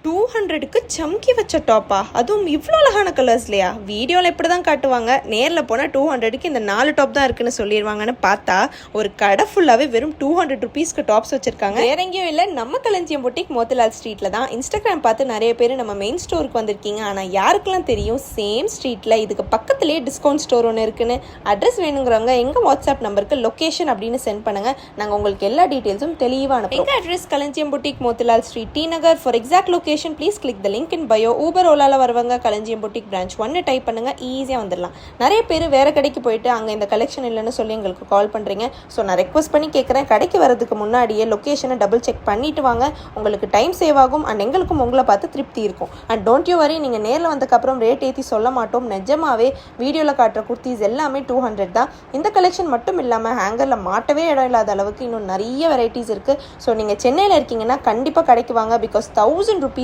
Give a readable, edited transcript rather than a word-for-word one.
200க்கு சம்கி வச்ச டாப்பா, அதுவும் இவ்வளோ அழகான கலர்ஸ்லையா? வீடியோவில் இப்படி தான் காட்டுவாங்க, நேரில் போனால் 200க்கு இந்த 4 டாப் தான் இருக்குன்னு சொல்லிடுவாங்கன்னு பார்த்தா ஒரு கடை ஃபுல்லாகவே வெறும் 200 ருபீஸ்க்கு டாப்ஸ் வச்சுருக்காங்க. வேற எங்கேயும் இல்லை, நம்ம களஞ்சியம் புட்டிக் மோத்திலால் ஸ்ட்ரீட்டில் தான். இன்ஸ்டாகிராம் பார்த்து நிறைய பேர் நம்ம மெயின் ஸ்டோருக்கு வந்திருக்கீங்க. ஆனால் யாருக்கெல்லாம் தெரியும் சேம் ஸ்ட்ரீட்டில் இதுக்கு பக்கத்துலேயே டிஸ்கவுண்ட் ஸ்டோர் ஒன்று இருக்குன்னு? அட்ரஸ் வேணுங்கிறவங்க எங்கள் வாட்ஸ்அப் நம்பருக்கு லொக்கேஷன் அப்படின்னு சென்ட் பண்ணுங்கள். நாங்கள் உங்களுக்கு எல்லா டீட்டெயில்ஸும் தெளிவாக அனுப்புவோம். எங்கள் address Kalanjiyam boutique Motilal street, T Nagar. For exact location please click the link in bio. Uber ஓலால வருவாங்க, களஞ்சியம் புட்டிக் பிரான்ச் 1 டைப் பண்ணுங்க, ஈஸியாக வந்துடலாம். நிறைய பேர் வேற கடைக்கு போயிட்டு அங்கே இந்த கலெக்ஷன் இல்லைன்னு சொல்லி எங்களுக்கு கால் பண்ணுறீங்க. ஸோ நான் ரெக்வஸ்ட் பண்ணி கேட்குறேன், கடைக்கு வரதுக்கு முன்னாடியே லொக்கேஷனை டபுள் செக் பண்ணிட்டு வாங்க. உங்களுக்கு டைம் சேவ் ஆகும் அண்ட் எங்களுக்கும் உங்களை பார்த்து திருப்தி இருக்கும். அண்ட் டோன்ட் யூ வரி, நீங்கள் நேரில் வந்ததுக்கப்புறம் ரேட் ஏற்றி சொல்ல மாட்டோம். நிஜமாவே வீடியோவில் காட்டுற குர்த்திஸ் எல்லாமே 200 தான். இந்த கலெக்ஷன் மட்டும் இல்லாமல் ஹேங்கரில் மாட்டவே இடம் இல்லாத அளவுக்கு இன்னும் நிறைய வெரைட்டிஸ் இருக்குது. ஸோ நீங்கள் சென்னையில் இருக்கீங்கன்னா கண்டிப்பாக கடைக்கு வாங்க. Because 1000 rupees